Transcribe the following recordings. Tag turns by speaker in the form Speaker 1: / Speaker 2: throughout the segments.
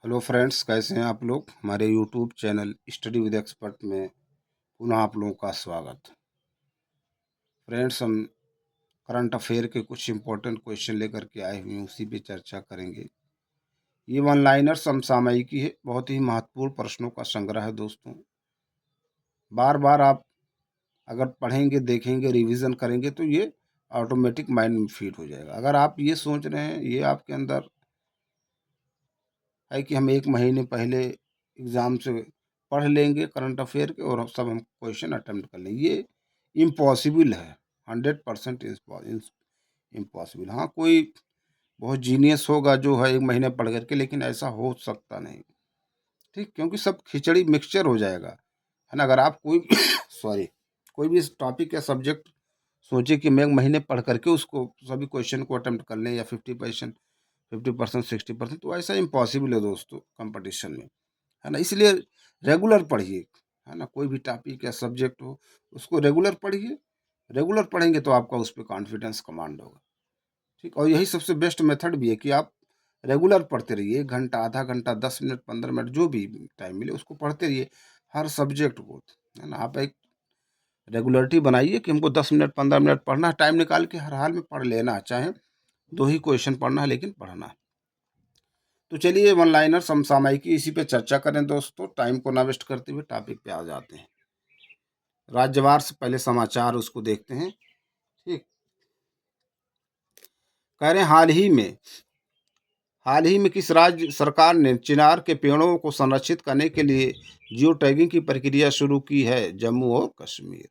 Speaker 1: Hello friends, कैसे हैं आप लोग। हमारे YouTube channel study with expert में पुनः आप लोगों का स्वागत। फ्रेंड्स, हम करंट अफेयर के कुछ इंपॉर्टेंट क्वेश्चन लेकर के आए हुए हैं, उसी पे चर्चा करेंगे। ये वन लाइनर समसामयिकी है, बहुत ही महत्वपूर्ण प्रश्नों का संग्रह है दोस्तों। बार बार आप अगर पढ़ेंगे, देखेंगे, रिवीजन करेंगे तो ये ऑटोमेटिक माइंड में फीड हो जाएगा। अगर आप ये सोच रहे हैं, ये आपके अंदर है कि हम 1 महीने पहले एग्ज़ाम से पढ़ लेंगे करंट अफेयर के और सब हम क्वेश्चन अटेम्प्ट कर लेंगे, ये इम्पॉसिबल है। 100% इम्पॉसिबल। हाँ, कोई बहुत जीनियस होगा जो है 1 महीने पढ़ कर के, लेकिन ऐसा हो सकता नहीं। ठीक, क्योंकि सब खिचड़ी मिक्सचर हो जाएगा, है ना। अगर आप कोई सॉरी, कोई भी टॉपिक या सब्जेक्ट सोचिए कि मैं 1 महीने पढ़ करके उसको सभी क्वेश्चन को अटेम्प्ट कर लें, या 50%, 60%, तो ऐसा इम्पॉसिबल है दोस्तों कंपटीशन में, है ना। इसलिए रेगुलर पढ़िए, है ना। कोई भी टॉपिक या सब्जेक्ट हो, उसको रेगुलर पढ़िए। रेगुलर पढ़ेंगे तो आपका उस पे कॉन्फिडेंस कमांड होगा। ठीक, और यही सबसे बेस्ट मेथड भी है कि आप रेगुलर पढ़ते रहिए। 1 घंटा, आधा घंटा, 10 मिनट, 15 मिनट, जो भी टाइम मिले उसको पढ़ते रहिए, हर सब्जेक्ट को, है ना। आप एक रेगुलरिटी बनाइए कि हमको 10 मिनट, 15 मिनट पढ़ना है, टाइम निकाल के हर हाल में पढ़ लेना है, चाहे 2 ही क्वेश्चन पढ़ना है, लेकिन पढ़ना है। तो चलिए, वन लाइनर समसामयिकी, इसी पे चर्चा करें दोस्तों। टाइम को ना वेस्ट करते हुए टॉपिक पे आ जाते हैं। राज्यवार से पहले समाचार उसको देखते हैं। ठीक, कह रहे हैं हाल ही में किस राज्य सरकार ने चिनार के पेड़ों को संरक्षित करने के लिए जियो टैगिंग की प्रक्रिया शुरू की है? जम्मू और कश्मीर।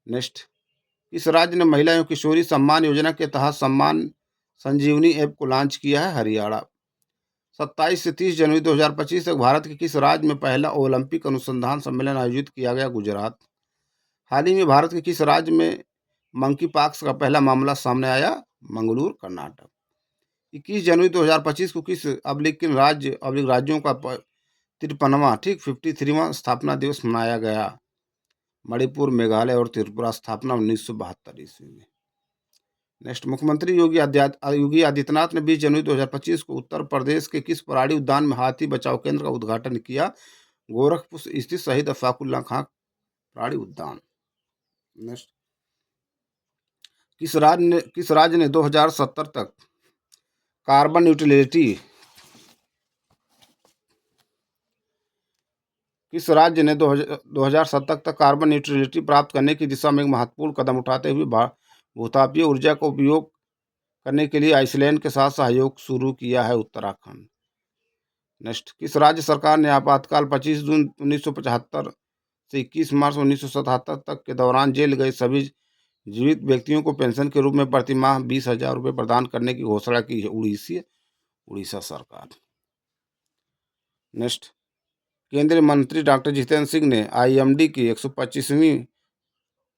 Speaker 1: नेक्स्ट, किस राज्य ने महिला एवं किशोरी सम्मान योजना के तहत सम्मान संजीवनी ऐप को लॉन्च किया है? हरियाणा। 27 से 30 जनवरी 2025 तक भारत के किस राज्य में पहला ओलंपिक अनुसंधान सम्मेलन आयोजित किया गया? गुजरात। हाल ही में भारत के किस राज्य में मंकी पॉक्स का पहला मामला सामने आया? मंगलूर, कर्नाटक। 21 जनवरी 2025 को किस राज्यों का 53वां 53वां स्थापना दिवस मनाया गया? मणिपुर, मेघालय और त्रिपुरा। स्थापना 1972 ईस्वी में। नेक्स्ट, मुख्यमंत्री योगी आदित्यनाथ ने 20 जनवरी 2025 को उत्तर प्रदेश के किस प्राणी उद्यान में हाथी बचाओ केंद्र का उद्घाटन किया? गोरखपुर स्थित शहीद अफाकुल्ला खां प्राणी उद्यान। नेक्स्ट, किस राज्य ने 2070 तक कार्बन न्यूट्रलिटी किस राज्य ने 2070 तक कार्बन न्यूट्रलिटी प्राप्त करने की दिशा में एक महत्वपूर्ण कदम उठाते हुए भूतापीय ऊर्जा का उपयोग करने के लिए आइसलैंड के साथ सहयोग शुरू किया है? उत्तराखंड। नेक्स्ट, किस राज्य सरकार ने आपातकाल 25 जून 1975 से 21 मार्च 1977 तक के दौरान जेल गए सभी जीवित व्यक्तियों को पेंशन के रूप में प्रतिमाह 20,000 रुपये प्रदान करने की घोषणा की है? उड़ीसा सरकार। नेक्स्ट, केंद्रीय मंत्री डॉक्टर जितेंद्र सिंह ने आईएमडी की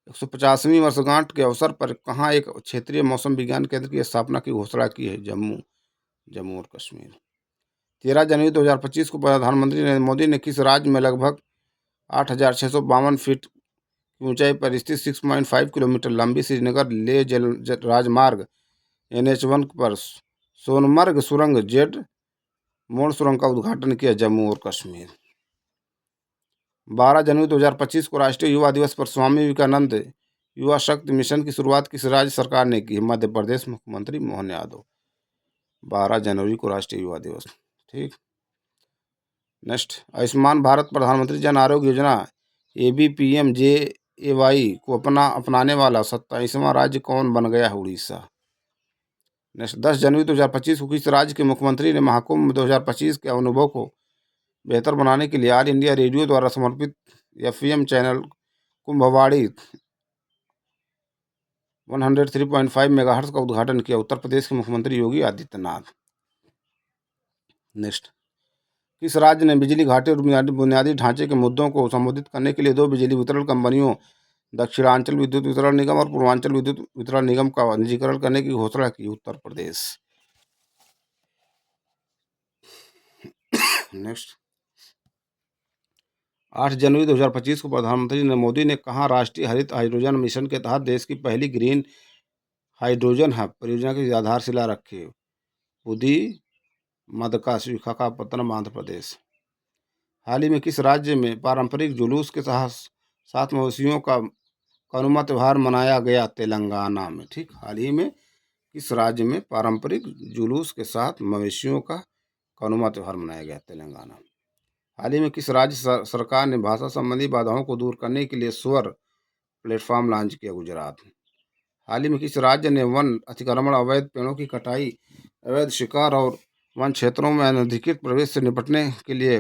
Speaker 1: 150वीं वर्षगांठ के अवसर पर कहाँ एक क्षेत्रीय मौसम विज्ञान केंद्र की स्थापना की घोषणा की है? जम्मू और कश्मीर। 13 जनवरी 2025 को प्रधानमंत्री नरेंद्र मोदी ने किस राज्य में लगभग 8,652 फीट की ऊंचाई पर स्थित 6.5 किलोमीटर लंबी श्रीनगर लेह राजमार्ग NH1 पर सोनमर्ग सुरंग जेड मोड़ सुरंग का उद्घाटन किया? जम्मू और कश्मीर। 12 जनवरी 2025 को राष्ट्रीय युवा दिवस पर स्वामी विवेकानंद युवा शक्ति मिशन की शुरुआत किस राज्य सरकार ने की? मध्य प्रदेश, मुख्यमंत्री मोहन यादव। 12 जनवरी को राष्ट्रीय युवा दिवस। ठीक, नेक्स्ट, आयुष्मान भारत प्रधानमंत्री जन आरोग्य योजना ABPMJAY को अपनाने वाला 27वां राज्य कौन बन गया है? उड़ीसा। नेक्स्ट, 10 जनवरी 2025 को किस राज्य के मुख्यमंत्री ने महाकुंभ 2025 के अनुभव को बेहतर बनाने के लिए ऑल इंडिया रेडियो द्वारा समर्पित FM चैनल कुंभवाड़ी 103.5 मेगाहर्ट्ज का उद्घाटन किया? उत्तर प्रदेश के मुख्यमंत्री योगी आदित्यनाथ। नेक्स्ट, किस राज्य ने बिजली घाटे और बुनियादी ढांचे के मुद्दों को संबोधित करने के लिए 2 बिजली वितरण कंपनियों दक्षिणांचल विद्युत वितरण निगम और पूर्वांचल विद्युत वितरण निगम का निजीकरण करने की घोषणा की? उत्तर प्रदेश। नेक्स्ट, 8 जनवरी 2025 को प्रधानमंत्री नरेंद्र मोदी ने कहा राष्ट्रीय हरित हाइड्रोजन मिशन के तहत देश की पहली ग्रीन हाइड्रोजन हब परियोजना की आधारशिला रखी? मदकाशी विशाखापत्तनम आंध्र प्रदेश। हाल ही में किस राज्य में पारंपरिक जुलूस के साथ साथ मवेशियों का कनुमा त्यौहार मनाया गया? तेलंगाना में। ठीक, हाल ही में किस राज्य में पारंपरिक जुलूस के साथ मवेशियों का कनुमा त्यौहार मनाया गया? तेलंगाना। हाल ही में किस राज्य सरकार ने भाषा संबंधी बाधाओं को दूर करने के लिए स्वर प्लेटफॉर्म लॉन्च किया? गुजरात। हाल ही में किस राज्य ने वन अतिक्रमण, अवैध पेड़ों की कटाई, अवैध शिकार और वन क्षेत्रों में अनधिकृत प्रवेश से निपटने के लिए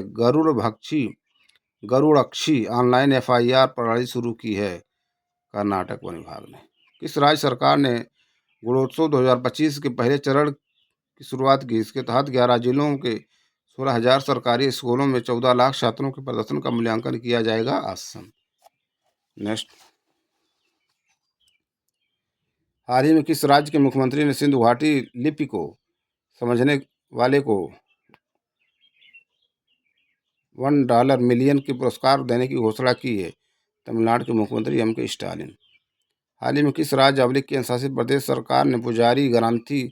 Speaker 1: गरुड़क्षी ऑनलाइन एफआईआर प्रणाली शुरू की है? कर्नाटक वन विभाग ने। किस राज्य सरकार ने गुणोत्सव 2025 के पहले चरण की शुरुआत की? इसके तहत 11 जिलों के 16,000 सरकारी स्कूलों में 14 लाख छात्रों के प्रदर्शन का मूल्यांकन किया जाएगा। असम। नेक्स्ट, हाल ही में किस राज्य के मुख्यमंत्री ने सिंधु घाटी लिपि को समझने वाले को $1 मिलियन की पुरस्कार देने की घोषणा की है? तमिलनाडु के मुख्यमंत्री एम.के. स्टालिन। हाल ही में किस राज्य अवली केंद्र शासित प्रदेश सरकार ने पुजारी गारंटी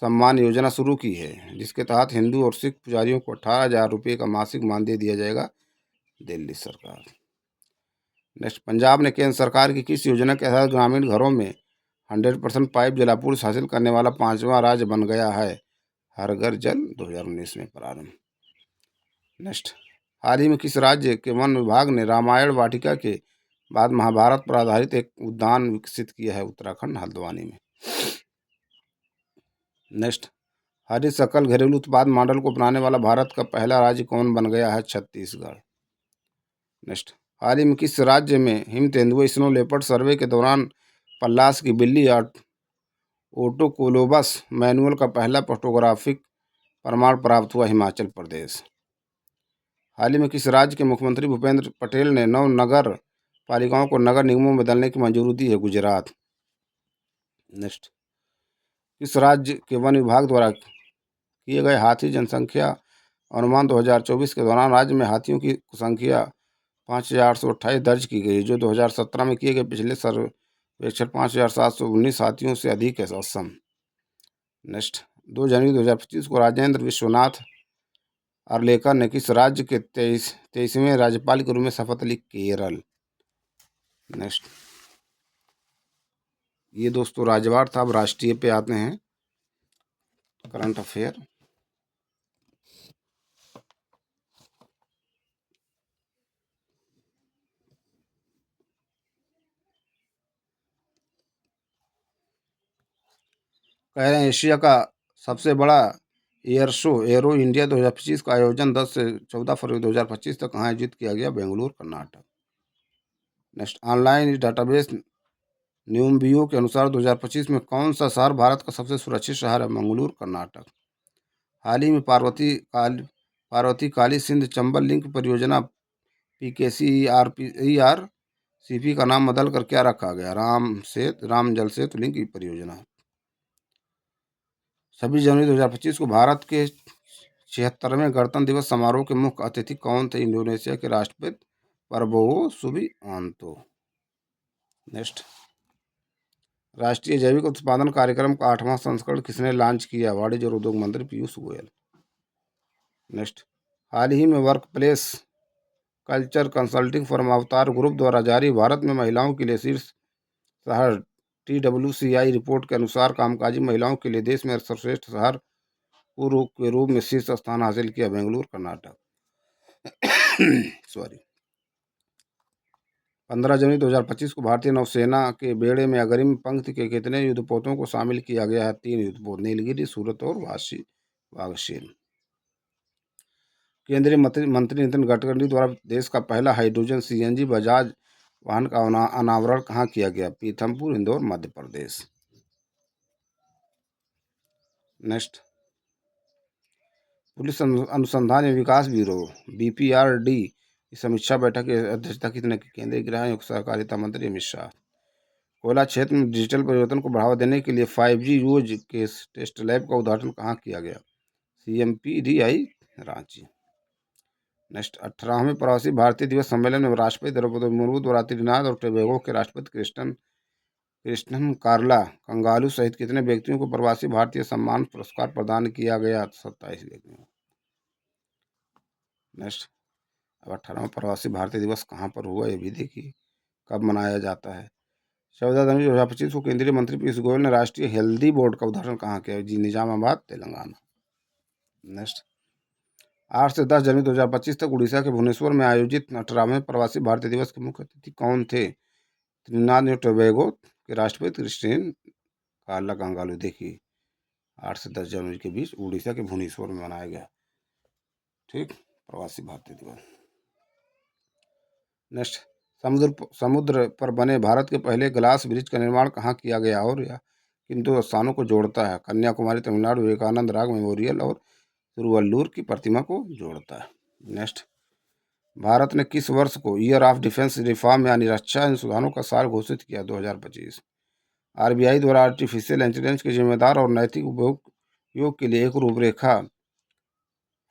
Speaker 1: सम्मान योजना शुरू की है, जिसके तहत हिंदू और सिख पुजारियों को 18,000 रुपये का मासिक मानदेय दिया जाएगा? दिल्ली सरकार। नेक्स्ट, पंजाब ने केंद्र सरकार की किस योजना के तहत ग्रामीण घरों में 100% पाइप जलापूर्ति हासिल करने वाला 5वां राज्य बन गया है? हर घर जल 2019 में प्रारंभ। नेक्स्ट, हाल ही में किस राज्य के वन विभाग ने रामायण वाटिका के बाद महाभारत पर आधारित एक उद्यान विकसित किया है? उत्तराखंड हल्द्वानी में। नेक्स्ट, हरित सकल घरेलू उत्पाद मॉडल को अपनाने वाला भारत का पहला राज्य कौन बन गया है? छत्तीसगढ़। नेक्स्ट, हाल ही में किस राज्य में हिम तेंदुए स्नो लेपर्ड सर्वे के दौरान पल्लास की बिल्ली ऑटोकोलोबस मैनुअल का पहला फोटोग्राफिक प्रमाण प्राप्त हुआ? हिमाचल प्रदेश। हाल ही में किस राज्य के मुख्यमंत्री भूपेंद्र पटेल ने 9 नगर पालिकाओं को नगर निगमों में बदलने की मंजूरी दी है? गुजरात। नेक्स्ट, किस राज्य के वन विभाग द्वारा किए गए हाथी जनसंख्या अनुमान 2024 के दौरान राज्य में हाथियों की संख्या 5,828 दर्ज की गई, जो 2017 में किए गए पिछले सर्वेक्षण 5,719 हाथियों से अधिक है? असम। नेक्स्ट, 2 जनवरी 2025 को राजेंद्र विश्वनाथ आर्लेकर ने किस राज्य के 23वें राज्यपाल के रूप में शपथ ली? केरल। नेक्स्ट, ये दोस्तों राज्यवार था। अब राष्ट्रीय पे आते हैं, करंट अफेयर। कह रहे हैं एशिया का सबसे बड़ा एयर शो एरो इंडिया 2025 का आयोजन 10 से 14 फरवरी 2025 तक आयोजित किया गया? Bengaluru Karnataka. Next, online database Numbeo के अनुसार 2025 में कौन सा शहर भारत का सबसे सुरक्षित शहर है? मंगलूर कर्नाटक। हाल ही में पार्वती काली सिंध चंबल लिंक परियोजना PKCERCP का नाम बदल कर क्या रखा गया? राम जल सेतु लिंक परियोजना। 26 जनवरी 2025 को भारत के 76वें गणतंत्र दिवस समारोह के मुख्य अतिथि कौन थे? इंडोनेशिया के राष्ट्रपति प्रबोवो सुबियांतो। नेक्स्ट, राष्ट्रीय जैविक उत्पादन कार्यक्रम का 8वां संस्करण किसने लॉन्च किया? वाणिज्य और उद्योग मंत्री पीयूष गोयल। नेक्स्ट, हाल ही में work place culture consulting firm अवतार ग्रुप द्वारा जारी भारत में महिलाओं के लिए शीर्ष शहर TWCI रिपोर्ट के अनुसार कामकाजी महिलाओं के लिए देश में सर्वश्रेष्ठ शहर के रूप में शीर्ष स्थान हासिल किया? बेंगलुरु कर्नाटक। सॉरी। 15 जनवरी 2025 को भारतीय नौसेना के बेड़े में अग्रिम पंक्ति के कितने युद्धपोतों को शामिल किया गया है? 3 युद्धपोत, नीलगिरी, सूरत और वागशीर। केंद्रीय मंत्री नितिन गडकरी द्वारा देश का पहला हाइड्रोजन CNG बजाज वाहन का अनावरण कहाँ किया गया? पीथमपुर, इंदौर, मध्य प्रदेश। नेक्स्ट, पुलिस अनुसंधान एवं विकास ब्यूरो BPRD की समीक्षा बैठक की अध्यक्षता किसने की? केंद्रीय गृह एवं सहकारिता मंत्री अमित शाह। कोयला क्षेत्र में डिजिटल परिवर्तन को बढ़ावा देने के लिए 5G यूज के टेस्ट लैब का उद्घाटन कहाँ किया गया? CMPDI रांची। नेक्स्ट, 18वें प्रवासी भारतीय दिवस सम्मेलन में राष्ट्रपति द्रौपदी मुर्मू द्वारा त्रिनाद और टोबैगो के राष्ट्रपति क्रिस्टन कृष्णन कार्ला कंगालू सहित कितने व्यक्तियों को प्रवासी भारतीय सम्मान पुरस्कार प्रदान किया गया? 27 व्यक्तियों। नेक्स्ट, अब 18वां प्रवासी भारतीय दिवस कहाँ पर हुआ ये भी देखिए, कब मनाया जाता है? 14 जनवरी 2025 को केंद्रीय मंत्री पीयूष गोयल ने राष्ट्रीय हेल्दी बोर्ड का उद्घाटन कहाँ किया? जी, निजामाबाद, तेलंगाना। नेक्स्ट, 8 से 10 जनवरी 2025 तक उड़ीसा के भुवनेश्वर में आयोजित 18वें प्रवासी भारतीय दिवस के मुख्य अतिथि कौन थे? त्रिनाद और टोबैगो के राष्ट्रपति क्रिस्टिन कार्ला कंगालू। देखिए 8 से 10 जनवरी के बीच उड़ीसा के भुवनेश्वर में मनाया गया, ठीक, प्रवासी भारतीय दिवस। नेक्स्ट, समुद्र पर बने भारत के पहले ग्लास ब्रिज का निर्माण कहाँ किया गया और यह किन दो स्थानों को जोड़ता है? कन्याकुमारी तमिलनाडु, विवेकानंद राग मेमोरियल और तिरुवल्लुर की प्रतिमा को जोड़ता है। नेक्स्ट, भारत ने किस वर्ष को ईयर ऑफ डिफेंस रिफॉर्म यानी रक्षा अनुसंधानों का साल घोषित किया? 2025। आरबीआई द्वारा आर्टिफिशियल इंटेलिजेंस के जिम्मेदार और नैतिक उपयोग के लिए एक रूपरेखा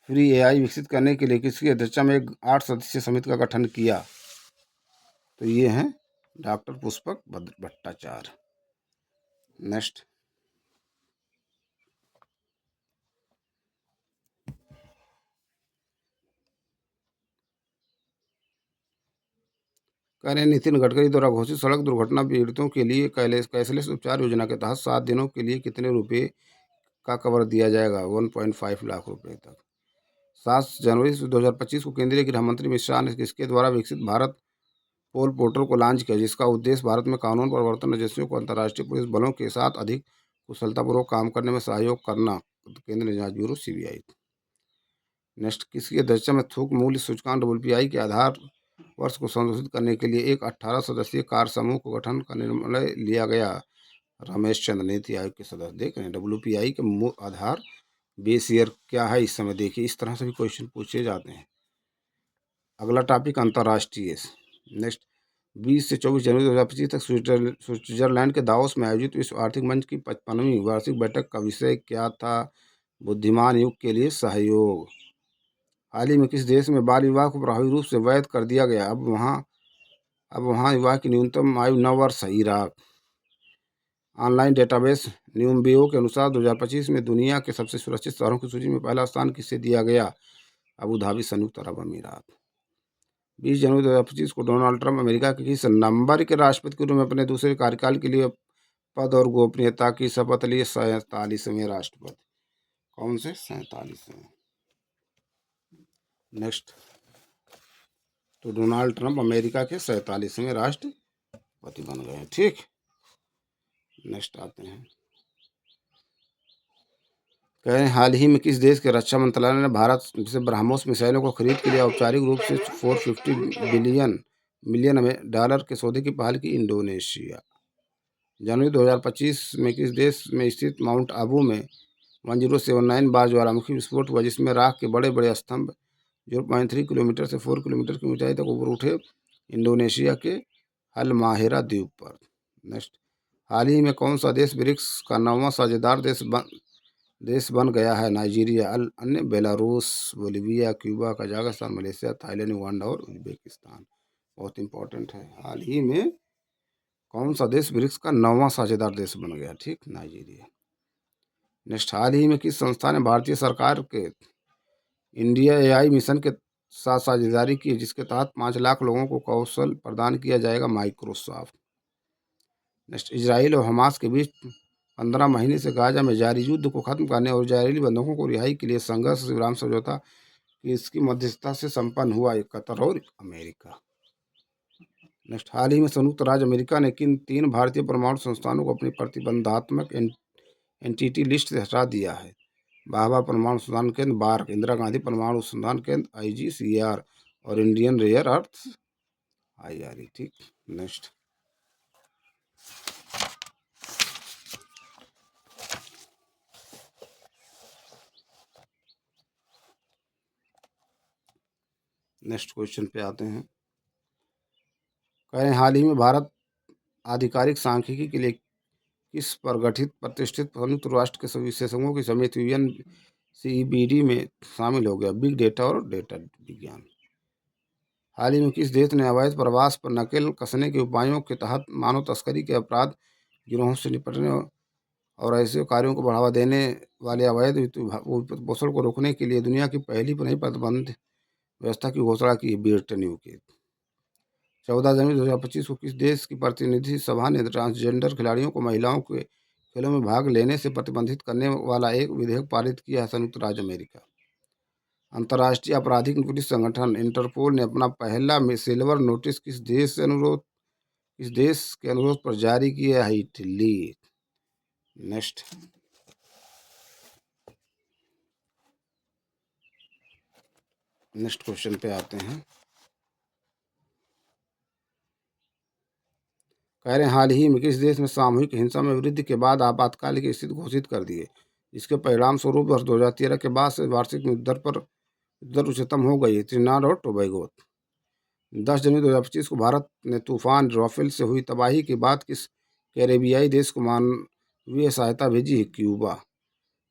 Speaker 1: फ्री एआई विकसित करने के लिए किसकी अध्यक्षता में एक 8 सदस्यीय समिति का गठन किया? तो ये हैं डॉक्टर पुष्पक भट्टाचार्य। नेक्स्ट, कह रहे हैं नितिन गडकरी द्वारा घोषित सड़क दुर्घटना पीड़ितों के लिए कैशलेस उपचार योजना के तहत 7 दिनों के लिए कितने रुपए का कवर दिया जाएगा? 1.5 लाख रुपए तक। 7 जनवरी 2025 को केंद्रीय गृह मंत्री अमित शाह ने किसके द्वारा विकसित भारत पोल पोर्टल को लॉन्च किया, जिसका उद्देश्य भारत में कानून प्रवर्तन एजेंसियों को अंतर्राष्ट्रीय पुलिस बलों के साथ अधिक कुशलतापूर्वक काम करने में सहयोग करना? केंद्रीय जांच ब्यूरो सीबीआई। नेक्स्ट, किसकी अध्यक्षता में थोक मूल्य सूचकांक WPI के आधार वर्ष को संशोधित करने के लिए एक 18 सदस्यीय कार्य समूह को गठन का निर्णय लिया गया? रमेश चंद्र, नीति आयोग के सदस्य। देख रहे हैं WPI के आधार बेस ईयर क्या है इस समय, देखिए इस तरह से भी क्वेश्चन पूछे जाते हैं। अगला टॉपिक अंतर्राष्ट्रीय। नेक्स्ट, 20 से 24 जनवरी 2025 तक स्विट्जरलैंड के दावोस में आयोजित विश्व आर्थिक मंच की 55वीं वार्षिक बैठक का विषय क्या था? बुद्धिमान युग के लिए सहयोग। हाल ही में किस देश में बाल विवाह को प्रभावी रूप से वैध कर दिया गया? अब वहाँ विवाह की न्यूनतम आयु 9 वर्ष है। इराक। ऑनलाइन डेटाबेस न्यूम्बियो के अनुसार 2025 में दुनिया के सबसे सुरक्षित शहरों की सूची में पहला स्थान किसे दिया गया? अबू धाबी, संयुक्त अरब अमीरात। 20 जनवरी 2025 को डोनाल्ड ट्रंप अमेरिका के किस नंबर के राष्ट्रपति के रूप में अपने दूसरे कार्यकाल के लिए पद और गोपनीयता की शपथ लिए? 47वें राष्ट्रपति। कौन से? 47वें। नेक्स्ट, तो डोनाल्ड ट्रंप अमेरिका के 47वें राष्ट्रपति बन गए हैं, ठीक। नेक्स्ट आते हैं, कह रहे हैं हाल ही में किस देश के रक्षा मंत्रालय ने भारत से ब्रह्मोस मिसाइलों को खरीद के लिए औपचारिक रूप से 450 मिलियन डॉलर के सौदे की पहल की? इंडोनेशिया। जनवरी 2025 में किस देश में स्थित माउंट आबू में 1079 बार ज्वालामुखी विस्फोट हुआ, जिसमें राख के बड़े बड़े स्तंभ 0.3 किलोमीटर से 4 किलोमीटर की ऊंचाई तक ऊपर उठे? इंडोनेशिया के हलमाहेरा द्वीप पर। नेक्स्ट, हाल ही में कौन सा देश ब्रिक्स का 9वां साझेदार देश बन गया है? नाइजीरिया। अन्य Belarus, Bolivia, Cuba, Kazakhstan, Malaysia, Thailand, Uganda और उज्बेकिस्तान। बहुत इंपॉर्टेंट है, हाल ही में कौन सा देश ब्रिक्स का 9वां साझेदार देश बन गया? ठीक, नाइजीरिया। नेक्स्ट, हाल ही में किस संस्था ने भारतीय सरकार के इंडिया एआई मिशन के साथ साझेदारी की, जिसके तहत 5 लाख लोगों को कौशल प्रदान किया जाएगा? माइक्रोसॉफ्ट। नेक्स्ट, इजराइल और हमास के बीच 15 महीने से गाजा में जारी युद्ध को खत्म करने और इजरायली बंधकों को रिहाई के लिए संघर्ष विराम समझौता की इसकी मध्यस्थता से संपन्न हुआ? कतर और अमेरिका। नेक्स्ट, हाल ही में संयुक्त राज्य अमेरिका ने किन 3 भारतीय परमाणु संस्थानों को अपनी प्रतिबंधात्मक एंटिटी लिस्ट से हटा दिया है? भाभा परमाणु अनुसंधान केंद्र, बार्क, इंदिरा गांधी परमाणु अनुसंधान केंद्र IGCER और इंडियन रेयर अर्थ IRE। ठीक। नेक्स्ट, क्वेश्चन पे आते हैं। कह रहे हैं हाल ही में भारत आधिकारिक सांख्यिकी के लिए किस पर गठित प्रतिष्ठित संयुक्त राष्ट्र के सभी विशेषज्ञों की समिति UNCEBD में शामिल हो गया? बिग डेटा और डेटा विज्ञान। हाल ही में किस देश ने अवैध प्रवास पर नकेल कसने के उपायों के तहत मानव तस्करी के अपराध गिरोहों से निपटने और ऐसे कार्यों को बढ़ावा देने वाले अवैध वित्तपोषण को रोकने के लिए दुनिया की पहली नई प्रतिबंध व्यवस्था की घोषणा की ब्रिटेन की 14 जनवरी 2025 को किस देश की प्रतिनिधि सभा ने ट्रांसजेंडर खिलाड़ियों को महिलाओं के खेलों में भाग लेने से प्रतिबंधित करने वाला एक विधेयक पारित किया है? संयुक्त राज्य अमेरिका। अंतर्राष्ट्रीय आपराधिक पुलिस संगठन इंटरपोल ने अपना पहला सिल्वर नोटिस किस देश के अनुरोध पर जारी किया है? इटली। नेक्स्ट नेक्स्ट क्वेश्चन पे आते हैं। कह रहे हैं हाल ही में किस देश में सामूहिक हिंसा में वृद्धि के बाद आपातकालीन की स्थिति घोषित कर दी है? इसके परिणाम स्वरूप वर्ष 2013 के बाद से वार्षिक दर उच्चतम हो गई है। त्रिनाड और टोबैगो। 10 जनवरी 2025 को भारत ने तूफान राफेल से हुई तबाही के बाद किस कैरेबियाई देश को मानवीय सहायता भेजी है? क्यूबा।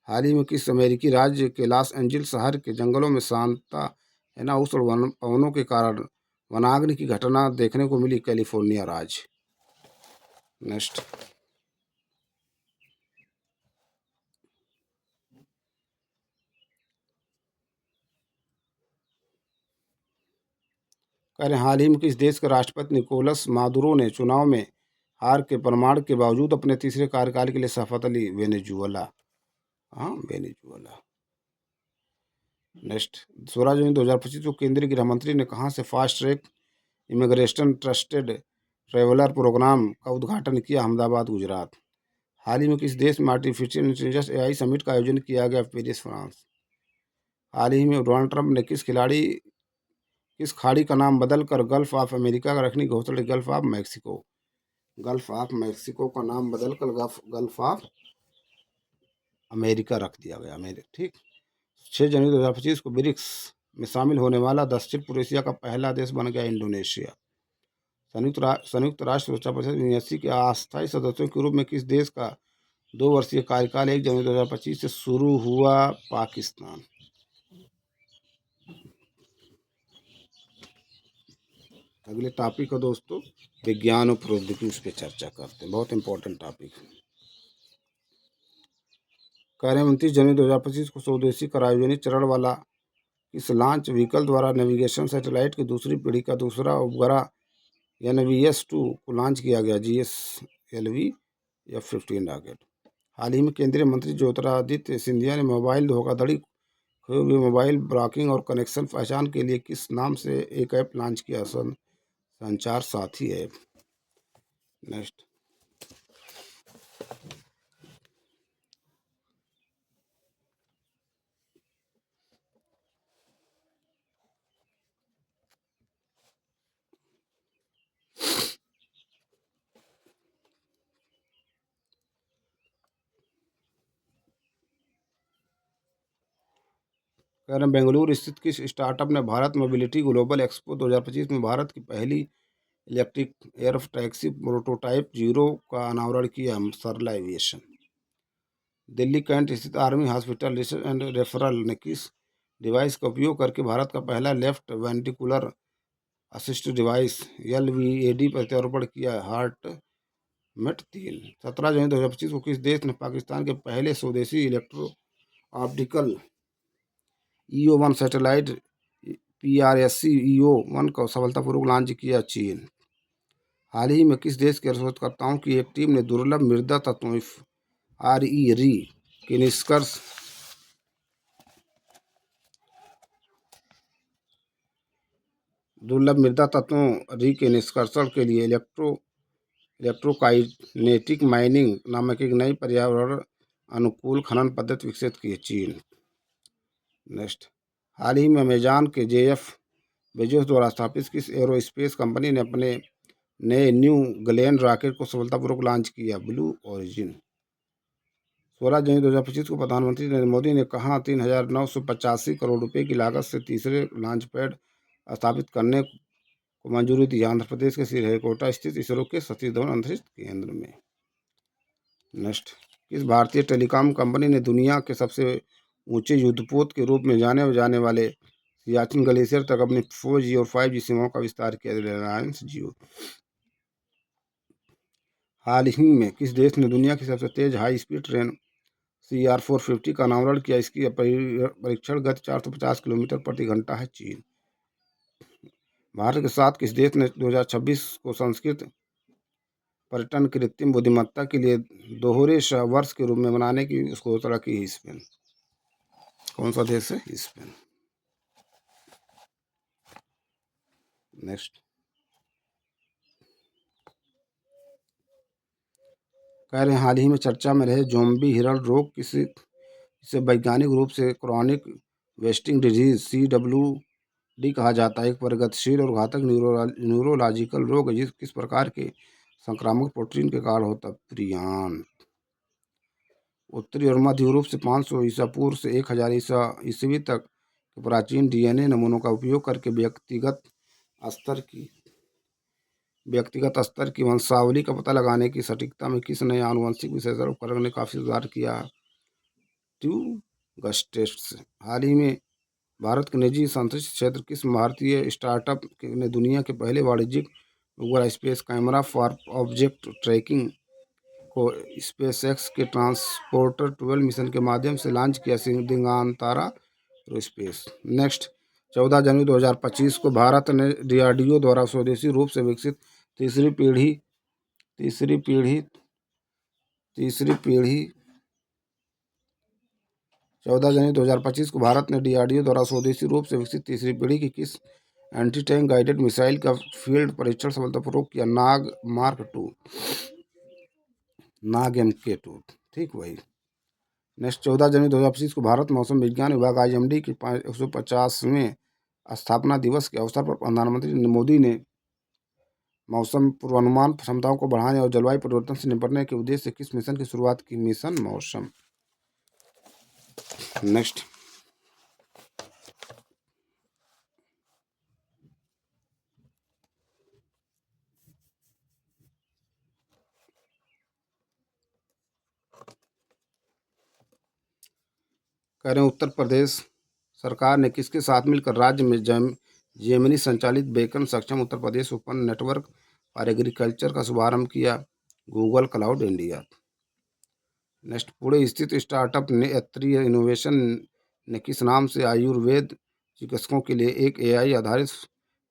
Speaker 1: हाल ही में किस अमेरिकी राज्य के लॉस एंजिल्स शहर के जंगलों में सांता एना उष्ण पवनों के कारण वनाग्नि की घटना देखने को मिली? कैलिफोर्निया राज्य। नेक्स्ट कह रहे हैं हाल ही में किस देश के राष्ट्रपति निकोलस मादुरो ने चुनाव में हार के प्रमाण के बावजूद अपने तीसरे कार्यकाल के लिए शपथ ली? वेनेजुएला। हाँ, वेनेजुएला। नेक्स्ट 16 जनवरी 2025 को केंद्रीय गृह मंत्री ने कहाँ से fast track immigration trusted traveller programme का उद्घाटन किया? अहमदाबाद, गुजरात। हाल ही में किस देश में आर्टिफिशियल इंटेलिजेंस एआई समिट का आयोजन किया गया? Paris, France. हाल ही में डोनाल्ड ट्रंप ने किस खाड़ी का नाम बदलकर गल्फ ऑफ अमेरिका का रखने की घोषणा की? Gulf of Mexico. Gulf of Mexico का नाम बदलकर गल्फ ऑफ अमेरिका रख दिया गया। ठीक। 6 जनवरी 2025 को ब्रिक्स में शामिल होने वाला दक्षिण पूर्व एशिया का पहला देश बन गया इंडोनेशिया। संयुक्त राष्ट्र सुरक्षा परिषद यूएनएससी के अस्थायी सदस्यों के रूप में किस देश का 2 वर्षीय कार्यकाल 1 जनवरी 2025 से शुरू हुआ? पाकिस्तान। अगले टॉपिक है दोस्तों विज्ञान और प्रौद्योगिकी, उस पर चर्चा करते हैं। बहुत इंपॉर्टेंट टॉपिक। कह रहे हैं 29 जनवरी 2025 को स्वदेशी क्रायोजेनिक चरण वाला इस लॉन्च व्हीकल द्वारा नेविगेशन सैटेलाइट की दूसरी पीढ़ी का दूसरा उपग्रह NVS-2 को लॉन्च किया गया। GSLV F-15 rocket. हाल ही में केंद्रीय मंत्री ज्योतिरादित्य सिंधिया ने मोबाइल धोखाधड़ी, खोए हुए मोबाइल ब्लॉकिंग और कनेक्शन पहचान के लिए किस नाम से एक ऐप लॉन्च किया? संचार साथी ऐप। नेक्स्ट कह रहे हैं बेंगलुरु स्थित किस स्टार्टअप ने भारत मोबिलिटी ग्लोबल एक्सपो 2025 में भारत की पहली इलेक्ट्रिक एयर टैक्सी प्रोटोटाइप 0 का अनावरण किया? सरला एविएशन। दिल्ली कैंट स्थित army hospital research and referral ने किस डिवाइस का उपयोग करके भारत का पहला left ventricular assist device LVAD प्रत्यारोपण किया? Heart met 3। 17 जनवरी 2025 को किस देश ने पाकिस्तान के पहले स्वदेशी electro optical EO-1 satellite PRSC EO-1 को सफलतापूर्वक लॉन्च किया? चीन। हाल ही में किस देश के शोधकर्ताओं की एक टीम ने दुर्लभ मृदा तत्वों RERI के निष्कर्ष दुर्लभ मृदा तत्वों री के निष्कर्षण के लिए इलेक्ट्रोकाइनेटिक माइनिंग नामक एक नई पर्यावरण अनुकूल खनन पद्धति विकसित की है? चीन। नेक्स्ट हाल ही में अमेजॉन के JF बेजोस द्वारा स्थापित किस एरोस्पेस कंपनी ने अपने नए न्यू ग्लेन रॉकेट को सफलतापूर्वक लॉन्च किया? Blue origin. 16 जनवरी 2025 को प्रधानमंत्री नरेंद्र मोदी ने कहा 3,985 करोड़ रुपए की लागत से तीसरे लॉन्च पैड स्थापित करने को मंजूरी दी। आंध्र प्रदेश के श्रीहरिकोटा स्थित इसरो के सतीश धवन अंतरिक्ष केंद्र में। नेक्स्ट किस भारतीय टेलीकॉम कंपनी ने दुनिया के सबसे ऊंचे युद्धपोत के रूप में जाने वाले सियाचिन ग्लेशियर तक अपनी 4G और 5G सेवाओं का विस्तार किया? रिलायंस जियो। हाल ही में किस देश ने दुनिया की सबसे तेज हाई स्पीड ट्रेन CR-450 का अनावरण किया? इसकी परीक्षण गति 450 किलोमीटर प्रति घंटा है। चीन। भारत के साथ किस देश ने 2026 को संस्कृत पर्यटन कृत्रिम बुद्धिमत्ता के लिए दोहरे वर्ष के रूप में मनाने की घोषणा की? स्पेन। कौन सा देश है? स्पेन। नेक्स्ट कह रहे हैं हाल ही में चर्चा में रहे ज़ोंबी हिरण रोग इसे वैज्ञानिक रूप से क्रॉनिक वेस्टिंग डिजीज CWD कहा जाता है। एक प्रगतिशील और घातक न्यूरोलॉजिकल रोग है, किस प्रकार के संक्रामक प्रोटीन के कारण होता है? प्रियन। उत्तरी और मध्य यूरोप से 500 ईसा पूर्व से 1000 ईस्वी तक के प्राचीन DNA नमूनों का उपयोग करके व्यक्तिगत स्तर की वंशावली का पता लगाने की सटीकता में किस नए आनुवंशिक विश्लेषण उपकरण ने काफी सुधार किया? ट्यूगस्टेट्स। हाल ही में भारत के निजी अंतरिक्ष क्षेत्र किस भारतीय स्टार्टअप ने दुनिया के पहले वाणिज्यिक Google space camera for object tracking को स्पेसएक्स के ट्रांसपोर्टर 12 मिशन के माध्यम से लॉन्च किया? दिगंतरा एरोस्पेस। नेक्स्ट 14 जनवरी 2025 को भारत ने DRDO द्वारा स्वदेशी रूप से विकसित तीसरी पीढ़ी तीसरी पीढ़ी तीसरी पीढ़ी 14 जनवरी 2025 को भारत ने DRDO द्वारा स्वदेशी रूप से विकसित तीसरी पीढ़ी की किस एंटी टैंक गाइडेड मिसाइल का फील्ड परीक्षण सफलतापूर्वक किया? नाग मार्क 2, नाग MK2। ठीक वही। नेक्स्ट 14 जनवरी 2025 को भारत मौसम विज्ञान विभाग IMD के 150वें स्थापना दिवस के अवसर पर प्रधानमंत्री मोदी ने मौसम पूर्वानुमान क्षमताओं को बढ़ाने और जलवायु परिवर्तन से निपटने के उद्देश्य से किस मिशन की शुरुआत की? मिशन मौसम। नेक्स्ट कह रहे हैं उत्तर प्रदेश सरकार ने किसके साथ मिलकर राज्य में जेमिनी संचालित बेकन सक्षम Uttar Pradesh open network for agriculture का शुभारंभ किया? Google cloud India. Next Pune स्थित स्टार्टअप ने एत्रीय इनोवेशन ने किस नाम से आयुर्वेद चिकित्सकों के लिए एक AI आधारित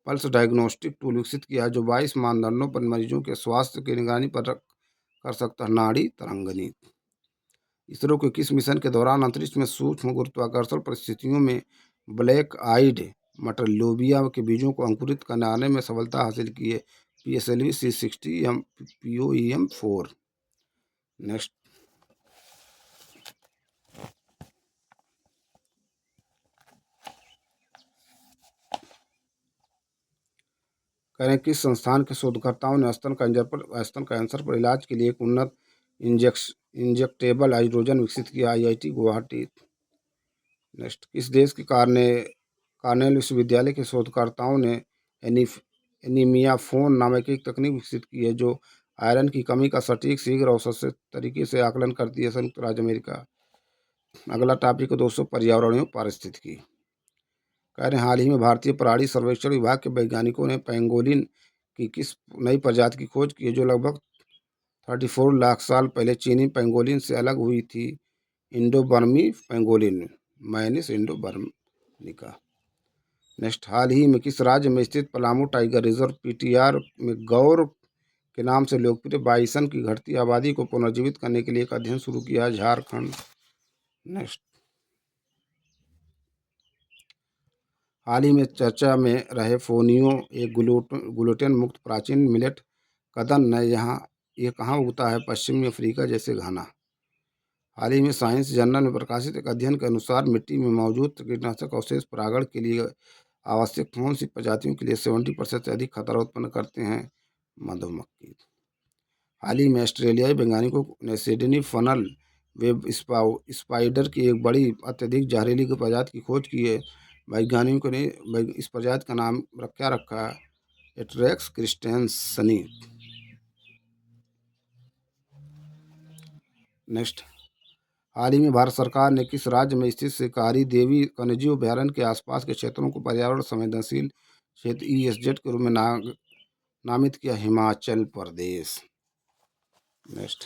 Speaker 1: पल्स डायग्नोस्टिक टूल विकसित किया है जो 22 मानदंडों पर मरीजों के स्वास्थ्य की निगरानी पर कर सकता है? नाड़ी तरंगिणी। इसरो के किस मिशन के दौरान अंतरिक्ष में सूक्ष्म गुरुत्वाकर्षण परिस्थितियों में ब्लैक आइड मटर लोबिया के बीजों को अंकुरित करने में सफलता हासिल की है? PSLV C60 POEM4। नेक्स्ट करें किस संस्थान के शोधकर्ताओं ने स्तन कैंसर पर इलाज के लिए एक उन्नत इंजेक्टेबल हाइड्रोजन विकसित किया? IIT गुवाहाटी। नेक्स्ट किस देश के कार्नेल विश्वविद्यालय के शोधकर्ताओं ने एनीमिया फोन नामक एक तकनीक विकसित की है जो आयरन की कमी का सटीक, शीघ्र और सस्ते तरीके से आकलन करती है? संयुक्त राज्य अमेरिका। अगला टॉपिक है दोस्तों पर्यावरणीय पारिस्थितिकी। कह रहे हैं हाल ही में भारतीय प्राणी सर्वेक्षण विभाग के वैज्ञानिकों ने पेंगोलिन की किस नई प्रजाति की खोज की है जो लगभग 34 लाख साल पहले चीनी पेंगोलिन से अलग हुई थी? इंडो बर्मी पेंगोलिन, मैनिस इंडो बर्मिका। नेक्स्ट हाल ही में किस राज्य में स्थित पलामू टाइगर रिजर्व PTR में गौर के नाम से लोकप्रिय बाइसन की घटती आबादी को पुनर्जीवित करने के लिए एक अध्ययन शुरू किया? झारखंड। नेक्स्ट हाल ही में चर्चा में रहे फोनियो एक ग्लूटेन मुक्त प्राचीन मिलेट कदन ये कहाँ उगता है? पश्चिमी अफ्रीका जैसे घाना। हाल ही में साइंस जर्नल में प्रकाशित एक अध्ययन के अनुसार मिट्टी में मौजूद कीटनाशक अवशेष परागण के लिए आवश्यक कौन सी प्रजातियों के लिए 70% से अधिक खतरा उत्पन्न करते हैं? मधुमक्खी। हाल ही में ऑस्ट्रेलियाई वैज्ञानिकों ने सिडनी फनल वेब स्पाइडर की एक बड़ी अत्यधिक जहरीली प्रजाति की खोज की है। वैज्ञानिकों ने इस प्रजाति का नाम क्या रखा है? एट्रेक्स क्रिस्टेंसनी। नेक्स्ट हाल ही में भारत सरकार ने किस राज्य में स्थित शिकारी देवी वन्यजीव अभयारण्य के आसपास के क्षेत्रों को पर्यावरण संवेदनशील क्षेत्र ESZ के रूप में नामित किया? हिमाचल प्रदेश। नेक्स्ट,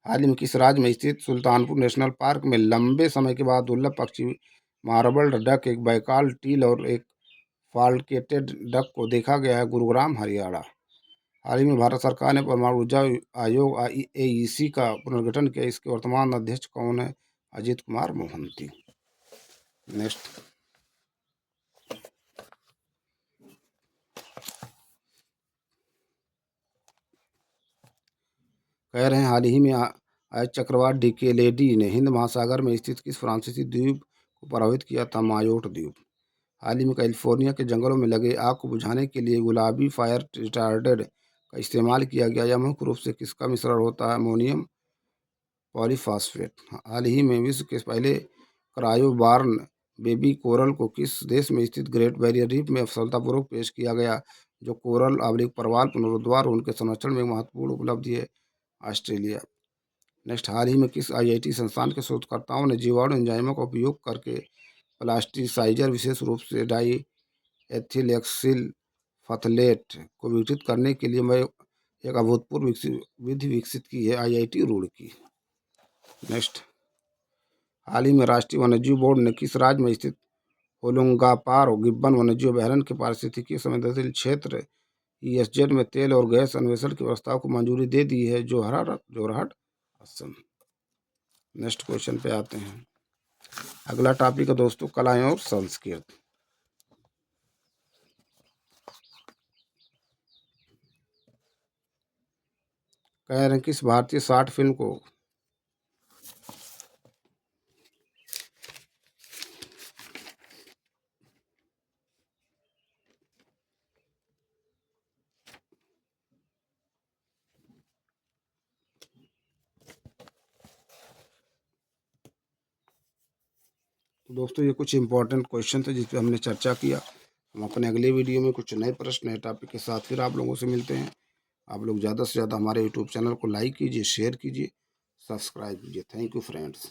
Speaker 1: हाल ही में किस राज्य में स्थित सुल्तानपुर नेशनल पार्क में लंबे समय के बाद दुर्लभ पक्षी मार्बल डक, एक बैकाल टील और एक फाल्केटेड डक को देखा गया है? गुरुग्राम, हरियाणा। हाल ही में भारत सरकार ने परमाणु ऊर्जा आयोग AEC का पुनर्गठन किया। इसके वर्तमान अध्यक्ष कौन है? अजित कुमार मोहंती। नेक्स्ट, कह रहे हैं हाल ही में आए चक्रवात डिकेलेडी ने हिंद महासागर में स्थित किस फ्रांसीसी द्वीप को प्रभावित किया था? मायोट द्वीप। हाल ही में कैलिफोर्निया के जंगलों में लगे आग को बुझाने के लिए गुलाबी फायर रिटार्डेड का इस्तेमाल किया गया। यह मुख्य रूप से किसका मिश्रण होता है? Ammonium polyphosphate. हाल ही में विश्व के पहले क्रायोबार्न बेबी कोरल को किस देश में स्थित ग्रेट बैरियर रीफ में सफलतापूर्वक पेश किया गया? जो कोरल प्रवाल पुनरुद्धार उनके संरक्षण में एक महत्वपूर्ण उपलब्धि है? ऑस्ट्रेलिया। नेक्स्ट, हाल ही में किस IIT संस्थान के शोधकर्ताओं ने जीवाणु एंजाइमों का उपयोग करके प्लास्टिसाइजर, विशेष रूप से डाई एथिलेक्सिल फथलेट को विकसित करने के लिए मैं एक अभूतपूर्व विधि विकसित की है? IIT रुड़की। नेक्स्ट, हाल ही में राष्ट्रीय वन्यजीव बोर्ड ने किस राज्य में स्थित होलंगापार गिब्बन वन्यजीव अभयारण्य के पारिस्थितिकी संवेदनशील क्षेत्र ESZ में तेल और गैस अन्वेषण के प्रस्ताव को मंजूरी दे दी है? जोरहाट, असम। नेक्स्ट क्वेश्चन पे आते हैं। अगला टॉपिक है दोस्तों कलाएं और संस्कृति। कह रहे हैं किस भारतीय शॉर्ट फिल्म को तो दोस्तों ये कुछ इंपॉर्टेंट क्वेश्चन थे जिस पे हमने चर्चा किया। हम अपने अगले वीडियो में कुछ नए प्रश्न, नए टॉपिक के साथ फिर आप लोगों से मिलते हैं। आप लोग ज़्यादा से ज़्यादा हमारे यूट्यूब चैनल को लाइक कीजिए, शेयर कीजिए, सब्सक्राइब कीजिए। Thank you friends.